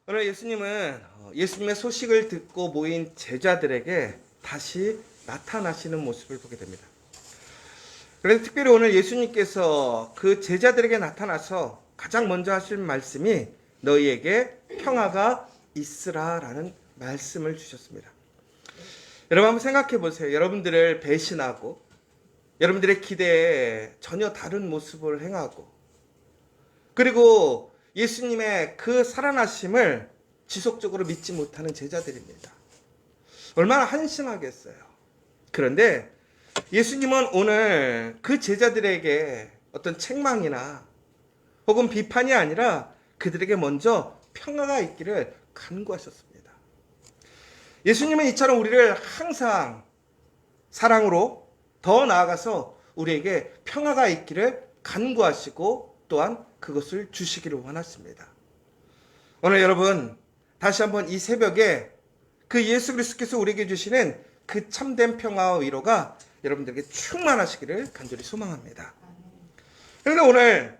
오늘 예수님은 예수님의 소식을 듣고 모인 제자들에게 다시 나타나시는 모습을 보게 됩니다. 그래서 특별히 오늘 예수님께서 그 제자들에게 나타나서 가장 먼저 하실 말씀이 너희에게 평화가 있으라라는 말씀을 주셨습니다. 여러분 한번 생각해 보세요. 여러분들을 배신하고 여러분들의 기대에 전혀 다른 모습을 행하고 그리고 예수님의 그 살아나심을 지속적으로 믿지 못하는 제자들입니다. 얼마나 한심하겠어요. 그런데 예수님은 오늘 그 제자들에게 어떤 책망이나 혹은 비판이 아니라 그들에게 먼저 평화가 있기를 간구하셨습니다. 예수님은 이처럼 우리를 항상 사랑으로 더 나아가서 우리에게 평화가 있기를 간구하시고 또한 그것을 주시기를 원하십니다. 오늘 여러분 다시 한번 이 새벽에 그 예수 그리스도께서 우리에게 주시는 그 참된 평화와 위로가 여러분들에게 충만하시기를 간절히 소망합니다. 그런데 오늘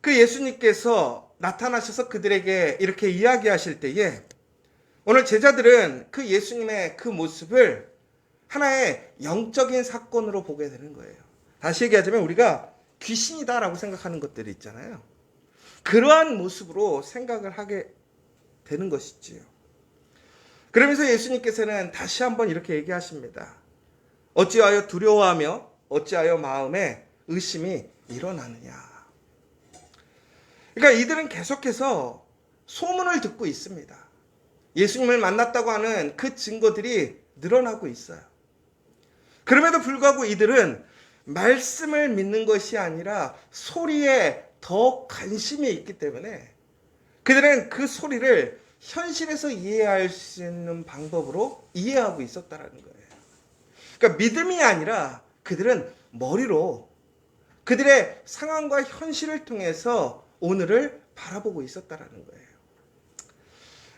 그 예수님께서 나타나셔서 그들에게 이렇게 이야기하실 때에 오늘 제자들은 그 예수님의 그 모습을 하나의 영적인 사건으로 보게 되는 거예요. 다시 얘기하자면 우리가 귀신이다라고 생각하는 것들이 있잖아요. 그러한 모습으로 생각을 하게 되는 것이지요. 그러면서 예수님께서는 다시 한번 이렇게 얘기하십니다. 어찌하여 두려워하며 어찌하여 마음에 의심이 일어나느냐. 그러니까 이들은 계속해서 소문을 듣고 있습니다. 예수님을 만났다고 하는 그 증거들이 늘어나고 있어요. 그럼에도 불구하고 이들은 말씀을 믿는 것이 아니라 소리에 더 관심이 있기 때문에 그들은 그 소리를 현실에서 이해할 수 있는 방법으로 이해하고 있었다는 거예요. 그러니까 믿음이 아니라 그들은 머리로 그들의 상황과 현실을 통해서 오늘을 바라보고 있었다는 거예요.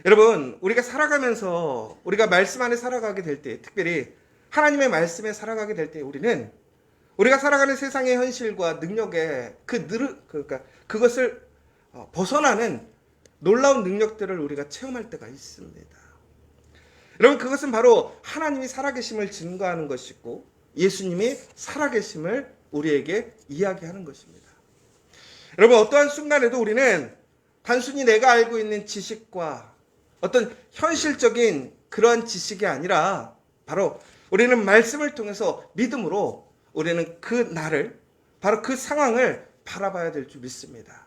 여러분, 우리가 살아가면서 우리가 말씀 안에 살아가게 될 때, 특별히 하나님의 말씀에 살아가게 될 때 우리는 우리가 살아가는 세상의 현실과 능력에 그것을 벗어나는 놀라운 능력들을 우리가 체험할 때가 있습니다. 여러분, 그것은 바로 하나님이 살아계심을 증거하는 것이고 예수님이 살아계심을 우리에게 이야기하는 것입니다. 여러분, 어떠한 순간에도 우리는 단순히 내가 알고 있는 지식과 어떤 현실적인 그러한 지식이 아니라 바로 우리는 말씀을 통해서 믿음으로 우리는 그 나를 바로 그 상황을 바라봐야 될 줄 믿습니다.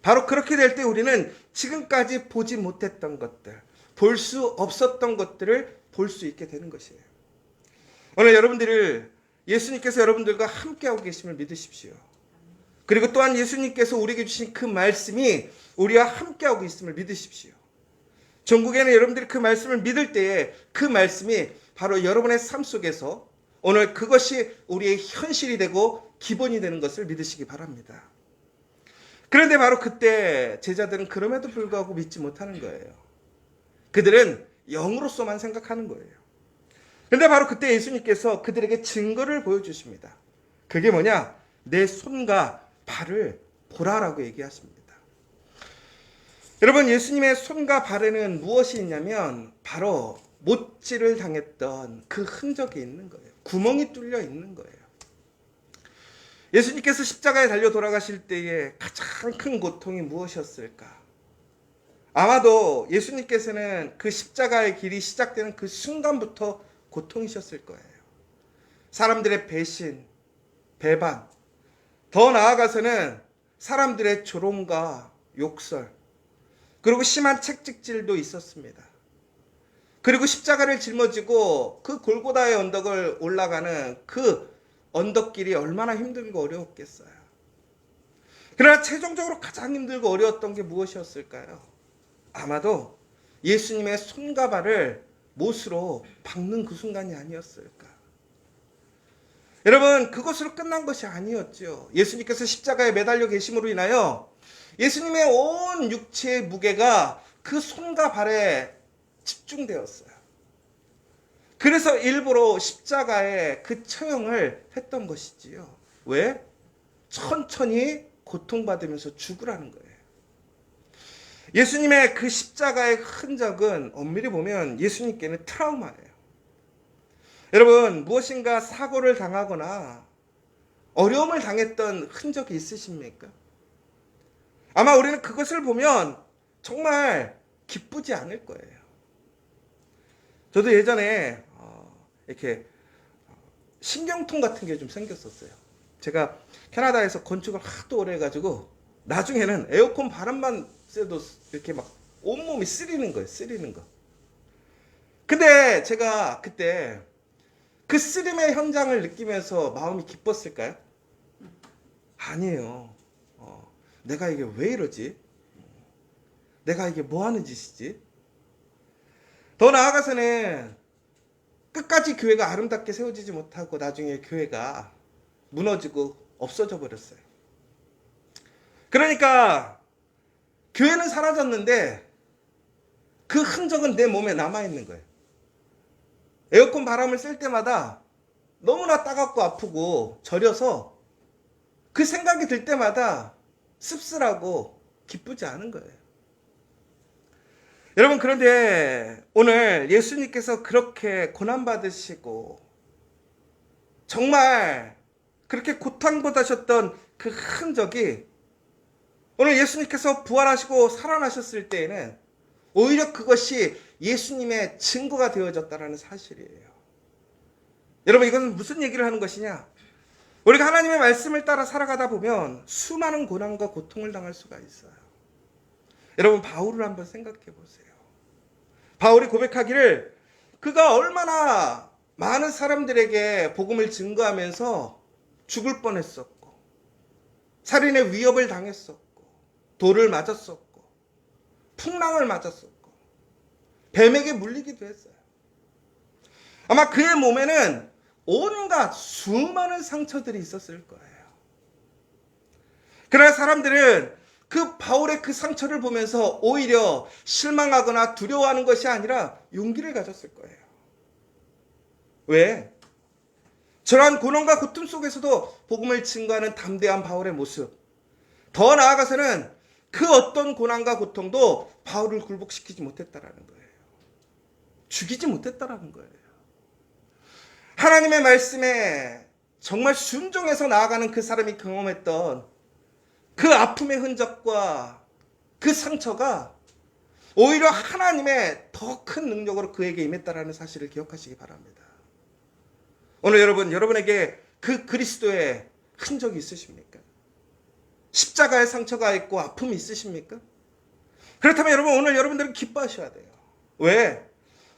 바로 그렇게 될 때 우리는 지금까지 보지 못했던 것들, 볼 수 없었던 것들을 볼 수 있게 되는 것이에요. 오늘 여러분들을 예수님께서 여러분들과 함께하고 계심을 믿으십시오. 그리고 또한 예수님께서 우리에게 주신 그 말씀이 우리와 함께하고 있음을 믿으십시오. 전국에는 여러분들이 그 말씀을 믿을 때에 그 말씀이 바로 여러분의 삶 속에서 오늘 그것이 우리의 현실이 되고 기본이 되는 것을 믿으시기 바랍니다. 그런데 바로 그때 제자들은 그럼에도 불구하고 믿지 못하는 거예요. 그들은 영으로서만 생각하는 거예요. 그런데 바로 그때 예수님께서 그들에게 증거를 보여주십니다. 그게 뭐냐? 내 손과 발을 보라라고 얘기하십니다. 여러분, 예수님의 손과 발에는 무엇이 있냐면 바로 못질을 당했던 그 흔적이 있는 거예요. 구멍이 뚫려 있는 거예요. 예수님께서 십자가에 달려 돌아가실 때에 가장 큰 고통이 무엇이었을까? 아마도 예수님께서는 그 십자가의 길이 시작되는 그 순간부터 고통이셨을 거예요. 사람들의 배신, 배반, 더 나아가서는 사람들의 조롱과 욕설, 그리고 심한 채찍질도 있었습니다. 그리고 십자가를 짊어지고 그 골고다의 언덕을 올라가는 그 언덕길이 얼마나 힘들고 어려웠겠어요. 그러나 최종적으로 가장 힘들고 어려웠던 게 무엇이었을까요? 아마도 예수님의 손과 발을 못으로 박는 그 순간이 아니었을까. 여러분, 그것으로 끝난 것이 아니었죠. 예수님께서 십자가에 매달려 계심으로 인하여 예수님의 온 육체의 무게가 그 손과 발에 집중되었어요. 그래서 일부러 십자가에 그 처형을 했던 것이지요. 왜? 천천히 고통받으면서 죽으라는 거예요. 예수님의 그 십자가의 흔적은 엄밀히 보면 예수님께는 트라우마예요. 여러분, 무엇인가 사고를 당하거나 어려움을 당했던 흔적이 있으십니까? 아마 우리는 그것을 보면 정말 기쁘지 않을 거예요. 저도 예전에 이렇게 신경통 같은 게 좀 생겼었어요. 제가 캐나다에서 건축을 하도 오래 해가지고 나중에는 에어컨 바람만 쐬도 이렇게 막 온몸이 쓰리는 거예요. 쓰리는 거. 근데 제가 그때 그 쓰림의 현장을 느끼면서 마음이 기뻤을까요? 아니에요. 내가 이게 왜 이러지? 내가 이게 뭐 하는 짓이지? 더 나아가서는 끝까지 교회가 아름답게 세워지지 못하고 나중에 교회가 무너지고 없어져 버렸어요. 그러니까 교회는 사라졌는데 그 흔적은 내 몸에 남아있는 거예요. 에어컨 바람을 쐴 때마다 너무나 따갑고 아프고 저려서 그 생각이 들 때마다 씁쓸하고 기쁘지 않은 거예요. 여러분, 그런데 오늘 예수님께서 그렇게 고난받으시고 정말 그렇게 고통받으셨던 그 흔적이 오늘 예수님께서 부활하시고 살아나셨을 때에는 오히려 그것이 예수님의 증거가 되어졌다는 사실이에요. 여러분, 이것은 무슨 얘기를 하는 것이냐? 우리가 하나님의 말씀을 따라 살아가다 보면 수많은 고난과 고통을 당할 수가 있어요. 여러분, 바울을 한번 생각해 보세요. 바울이 고백하기를 그가 얼마나 많은 사람들에게 복음을 증거하면서 죽을 뻔했었고, 살인의 위협을 당했었고, 돌을 맞았었고, 풍랑을 맞았었고, 뱀에게 물리기도 했어요. 아마 그의 몸에는 온갖 수많은 상처들이 있었을 거예요. 그러나 사람들은 그 바울의 그 상처를 보면서 오히려 실망하거나 두려워하는 것이 아니라 용기를 가졌을 거예요. 왜? 저러한 고난과 고통 속에서도 복음을 증거하는 담대한 바울의 모습, 더 나아가서는 그 어떤 고난과 고통도 바울을 굴복시키지 못했다라는 거예요. 죽이지 못했다라는 거예요. 하나님의 말씀에 정말 순종해서 나아가는 그 사람이 경험했던 그 아픔의 흔적과 그 상처가 오히려 하나님의 더 큰 능력으로 그에게 임했다라는 사실을 기억하시기 바랍니다. 오늘 여러분에게 그 그리스도의 흔적이 있으십니까? 십자가의 상처가 있고 아픔이 있으십니까? 그렇다면 여러분, 오늘 여러분들은 기뻐하셔야 돼요. 왜?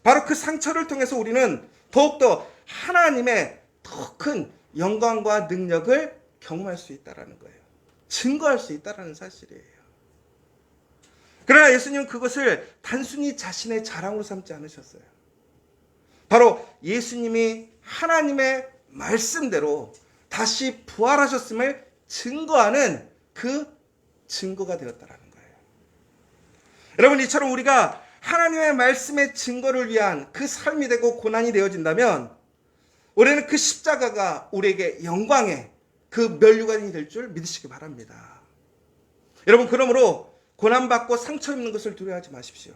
바로 그 상처를 통해서 우리는 더욱더 하나님의 더 큰 영광과 능력을 경험할 수 있다는 거예요. 증거할 수 있다는 사실이에요. 그러나 예수님은 그것을 단순히 자신의 자랑으로 삼지 않으셨어요. 바로 예수님이 하나님의 말씀대로 다시 부활하셨음을 증거하는 그 증거가 되었다는 거예요. 여러분, 이처럼 우리가 하나님의 말씀의 증거를 위한 그 삶이 되고 고난이 되어진다면 우리는 그 십자가가 우리에게 영광의 그 면류관이 될 줄 믿으시기 바랍니다. 여러분, 그러므로 고난받고 상처 입는 것을 두려워하지 마십시오.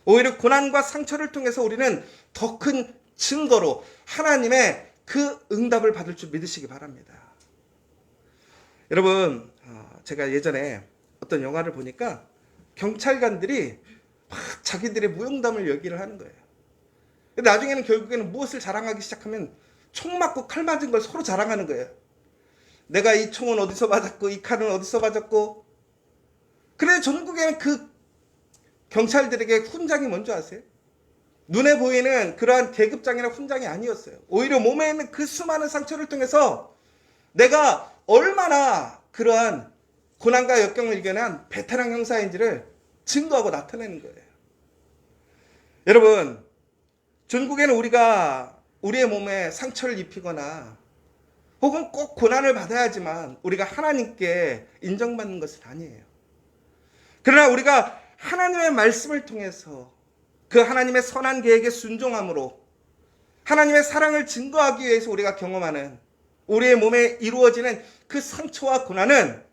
오히려 고난과 상처를 통해서 우리는 더 큰 증거로 하나님의 그 응답을 받을 줄 믿으시기 바랍니다. 여러분, 제가 예전에 어떤 영화를 보니까 경찰관들이 막 자기들의 무용담을 얘기를 하는 거예요. 근데 나중에는 결국에는 무엇을 자랑하기 시작하면 총 맞고 칼 맞은 걸 서로 자랑하는 거예요. 내가 이 총은 어디서 맞았고 이 칼은 어디서 맞았고. 그래, 전국에는 그 경찰들에게 훈장이 뭔지 아세요? 눈에 보이는 그러한 계급장이나 훈장이 아니었어요. 오히려 몸에 있는 그 수많은 상처를 통해서 내가 얼마나 그러한 고난과 역경을 이겨낸 베테랑 형사인지를 증거하고 나타내는 거예요. 여러분, 전국에는 우리가 우리의 몸에 상처를 입히거나 혹은 꼭 고난을 받아야지만 우리가 하나님께 인정받는 것은 아니에요. 그러나 우리가 하나님의 말씀을 통해서 그 하나님의 선한 계획에 순종함으로 하나님의 사랑을 증거하기 위해서 우리가 경험하는 우리의 몸에 이루어지는 그 상처와 고난은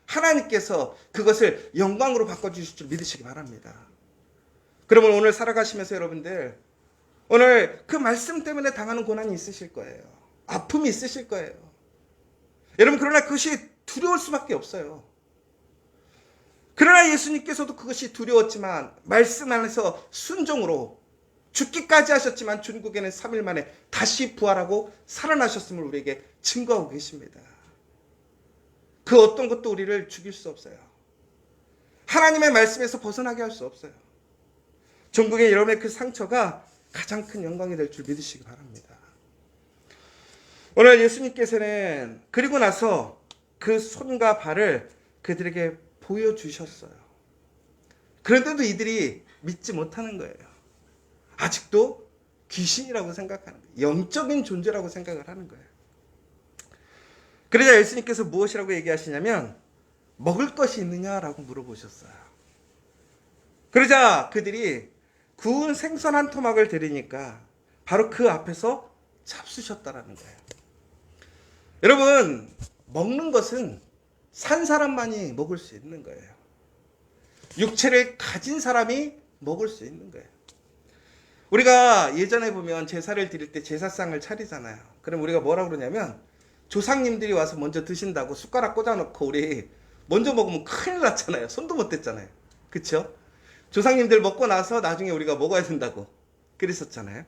하나님께서 그것을 영광으로 바꿔주실 줄 믿으시기 바랍니다. 그러면 오늘 살아가시면서 여러분들 오늘 그 말씀 때문에 당하는 고난이 있으실 거예요. 아픔이 있으실 거예요. 여러분 그러나 그것이 두려울 수밖에 없어요. 그러나 예수님께서도 그것이 두려웠지만 말씀 안에서 순종으로 죽기까지 하셨지만 중국에는 3일 만에 다시 부활하고 살아나셨음을 우리에게 증거하고 계십니다. 그 어떤 것도 우리를 죽일 수 없어요. 하나님의 말씀에서 벗어나게 할 수 없어요. 종국의 여러분의 그 상처가 가장 큰 영광이 될 줄 믿으시기 바랍니다. 오늘 예수님께서는 그리고 나서 그 손과 발을 그들에게 보여주셨어요. 그런데도 이들이 믿지 못하는 거예요. 아직도 귀신이라고 생각하는 거예요. 영적인 존재라고 생각을 하는 거예요. 그러자 예수님께서 무엇이라고 얘기하시냐면 먹을 것이 있느냐라고 물어보셨어요. 그러자 그들이 구운 생선 한 토막을 드리니까 바로 그 앞에서 잡수셨다라는 거예요. 여러분, 먹는 것은 산 사람만이 먹을 수 있는 거예요. 육체를 가진 사람이 먹을 수 있는 거예요. 우리가 예전에 보면 제사를 드릴 때 제사상을 차리잖아요. 그럼 우리가 뭐라고 그러냐면 조상님들이 와서 먼저 드신다고 숟가락 꽂아놓고 우리 먼저 먹으면 큰일 났잖아요. 손도 못 댔잖아요. 그쵸? 조상님들 먹고 나서 나중에 우리가 먹어야 된다고 그랬었잖아요.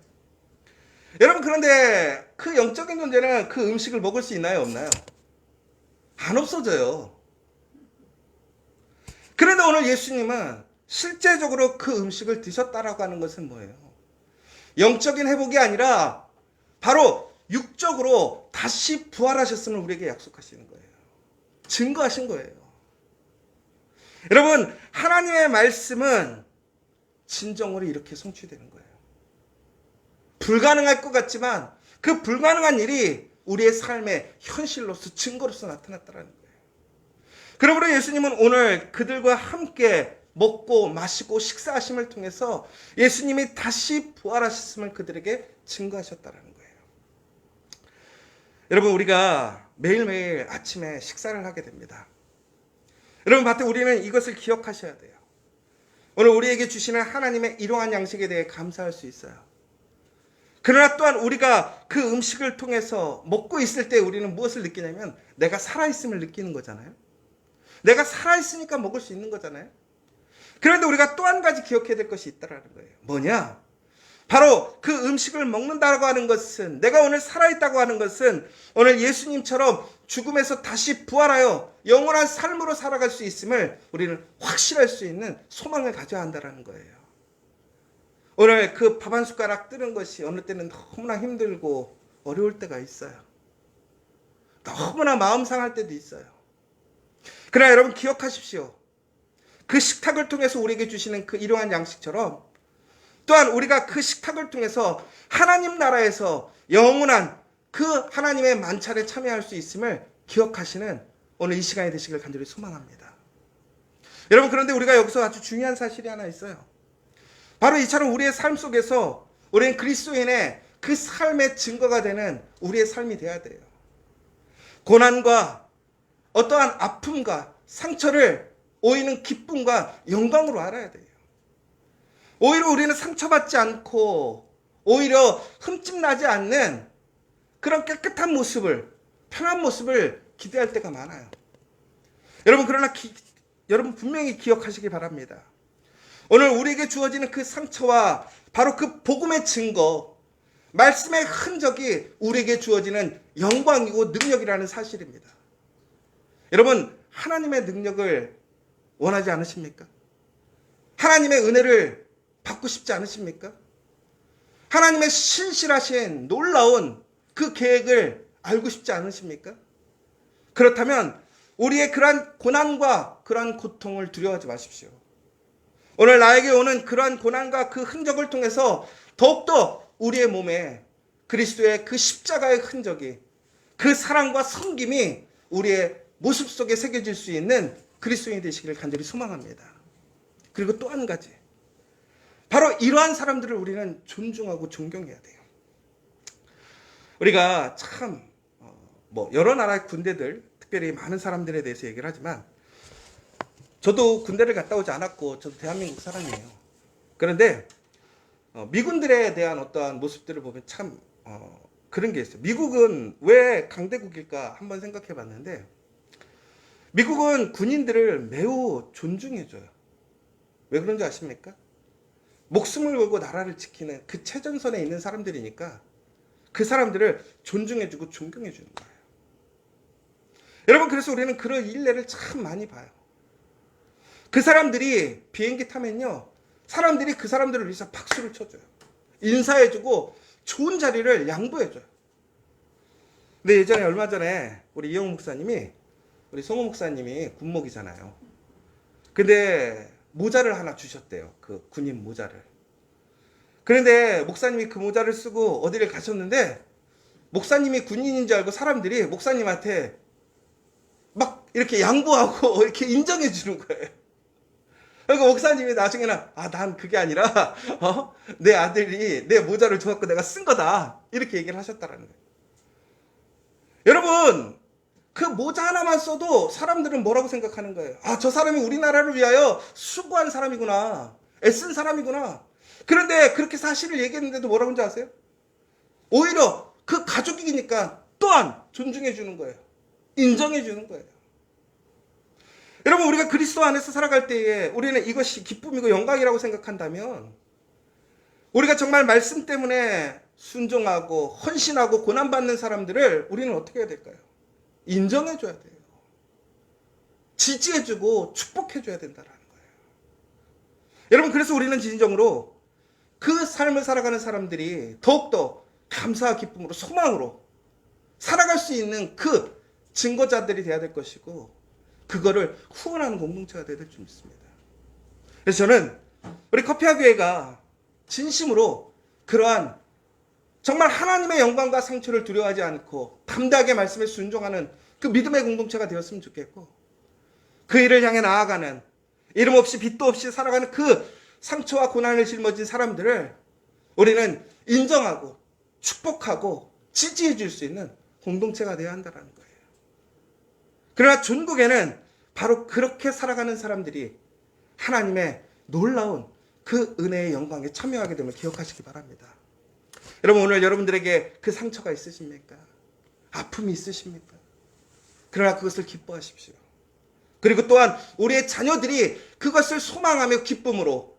여러분 그런데 그 영적인 존재는 그 음식을 먹을 수 있나요? 없나요? 안 없어져요. 그런데 오늘 예수님은 실제적으로 그 음식을 드셨다라고 하는 것은 뭐예요? 영적인 회복이 아니라 바로 육적으로 다시 부활하셨음을 우리에게 약속하시는 거예요. 증거하신 거예요. 여러분, 하나님의 말씀은 진정으로 이렇게 성취되는 거예요. 불가능할 것 같지만 그 불가능한 일이 우리의 삶의 현실로서 증거로서 나타났다는 거예요. 그러므로 예수님은 오늘 그들과 함께 먹고 마시고 식사하심을 통해서 예수님이 다시 부활하셨음을 그들에게 증거하셨다는 거예요. 여러분 우리가 매일매일 아침에 식사를 하게 됩니다. 여러분 밭에 우리는 이것을 기억하셔야 돼요. 오늘 우리에게 주시는 하나님의 일용한 양식에 대해 감사할 수 있어요. 그러나 또한 우리가 그 음식을 통해서 먹고 있을 때 우리는 무엇을 느끼냐면 내가 살아있음을 느끼는 거잖아요. 내가 살아있으니까 먹을 수 있는 거잖아요. 그런데 우리가 또 한 가지 기억해야 될 것이 있다는 거예요. 뭐냐? 바로 그 음식을 먹는다고 하는 것은 내가 오늘 살아있다고 하는 것은 오늘 예수님처럼 죽음에서 다시 부활하여 영원한 삶으로 살아갈 수 있음을 우리는 확실할 수 있는 소망을 가져야 한다는 거예요. 오늘 그 밥 한 숟가락 뜨는 것이 어느 때는 너무나 힘들고 어려울 때가 있어요. 너무나 마음 상할 때도 있어요. 그러나 여러분 기억하십시오. 그 식탁을 통해서 우리에게 주시는 그 일용한 양식처럼 또한 우리가 그 식탁을 통해서 하나님 나라에서 영원한 그 하나님의 만찬에 참여할 수 있음을 기억하시는 오늘 이 시간이 되시길 간절히 소망합니다. 여러분 그런데 우리가 여기서 아주 중요한 사실이 하나 있어요. 바로 이처럼 우리의 삶 속에서 우리는 그리스도인의 그 삶의 증거가 되는 우리의 삶이 되어야 돼요. 고난과 어떠한 아픔과 상처를 오히려 기쁨과 영광으로 알아야 돼요. 오히려 우리는 상처받지 않고 오히려 흠집나지 않는 그런 깨끗한 모습을 편한 모습을 기대할 때가 많아요. 여러분 그러나 여러분 분명히 기억하시기 바랍니다. 오늘 우리에게 주어지는 그 상처와 바로 그 복음의 증거 말씀의 흔적이 우리에게 주어지는 영광이고 능력이라는 사실입니다. 여러분 하나님의 능력을 원하지 않으십니까? 하나님의 은혜를 받고 싶지 않으십니까? 하나님의 신실하신 놀라운 그 계획을 알고 싶지 않으십니까? 그렇다면 우리의 그러한 고난과 그러한 고통을 두려워하지 마십시오. 오늘 나에게 오는 그러한 고난과 그 흔적을 통해서 더욱더 우리의 몸에 그리스도의 그 십자가의 흔적이 그 사랑과 섬김이 우리의 모습 속에 새겨질 수 있는 그리스도인이 되시기를 간절히 소망합니다. 그리고 또 한 가지 바로 이러한 사람들을 우리는 존중하고 존경해야 돼요. 우리가 참 여러 나라의 군대들 특별히 많은 사람들에 대해서 얘기를 하지만 저도 군대를 갔다 오지 않았고 저도 대한민국 사람이에요. 그런데 미군들에 대한 어떠한 모습들을 보면 참 그런 게 있어요. 미국은 왜 강대국일까 한번 생각해 봤는데, 미국은 군인들을 매우 존중해줘요. 왜 그런지 아십니까? 목숨을 걸고 나라를 지키는 그 최전선에 있는 사람들이니까 그 사람들을 존중해주고 존경해주는 거예요. 여러분, 그래서 우리는 그런 일례를 참 많이 봐요. 그 사람들이 비행기 타면요, 사람들이 그 사람들을 위해서 박수를 쳐줘요. 인사해주고 좋은 자리를 양보해줘요. 근데 예전에 얼마 전에 우리 이영우 목사님이, 우리 송호 목사님이 군목이잖아요. 근데 모자를 하나 주셨대요. 그 군인 모자를. 그런데 목사님이 그 모자를 쓰고 어디를 가셨는데, 목사님이 군인인 줄 알고 사람들이 목사님한테 막 이렇게 양보하고 이렇게 인정해 주는 거예요. 그러니까 목사님이 나중에는 난 그게 아니라 내 아들이 내 모자를 줘갖고 내가 쓴 거다, 이렇게 얘기를 하셨다라는 거예요. 여러분, 그 모자 하나만 써도 사람들은 뭐라고 생각하는 거예요? 저 사람이 우리나라를 위하여 수고한 사람이구나, 애쓴 사람이구나. 그런데 그렇게 사실을 얘기했는데도 뭐라고 하는지 아세요? 오히려 그 가족이니까 또한 존중해 주는 거예요. 인정해 주는 거예요. 여러분, 우리가 그리스도 안에서 살아갈 때에 우리는 이것이 기쁨이고 영광이라고 생각한다면, 우리가 정말 말씀 때문에 순종하고 헌신하고 고난받는 사람들을 우리는 어떻게 해야 될까요? 인정해줘야 돼요. 지지해주고 축복해줘야 된다는 거예요. 여러분, 그래서 우리는 진정으로 그 삶을 살아가는 사람들이 더욱더 감사와 기쁨으로, 소망으로 살아갈 수 있는 그 증거자들이 돼야 될 것이고, 그거를 후원하는 공동체가 돼야 될 줄 믿습니다. 그래서 저는 우리 커피와 교회가 진심으로 그러한 정말 하나님의 영광과 상처를 두려워하지 않고 담대하게 말씀에 순종하는 그 믿음의 공동체가 되었으면 좋겠고, 그 일을 향해 나아가는, 이름 없이 빛도 없이 살아가는 그 상처와 고난을 짊어진 사람들을 우리는 인정하고 축복하고 지지해 줄 수 있는 공동체가 되어야 한다는 거예요. 그러나 전국에는 바로 그렇게 살아가는 사람들이 하나님의 놀라운 그 은혜의 영광에 참여하게 됨을 기억하시기 바랍니다. 여러분, 오늘 여러분들에게 그 상처가 있으십니까? 아픔이 있으십니까? 그러나 그것을 기뻐하십시오. 그리고 또한 우리의 자녀들이 그것을 소망하며 기쁨으로,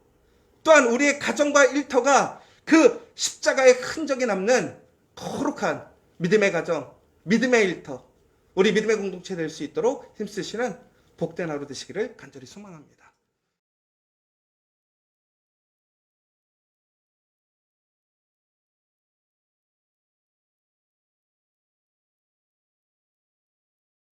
또한 우리의 가정과 일터가 그 십자가의 흔적이 남는 거룩한 믿음의 가정, 믿음의 일터, 우리 믿음의 공동체 될 수 있도록 힘쓰시는 복된 하루 되시기를 간절히 소망합니다.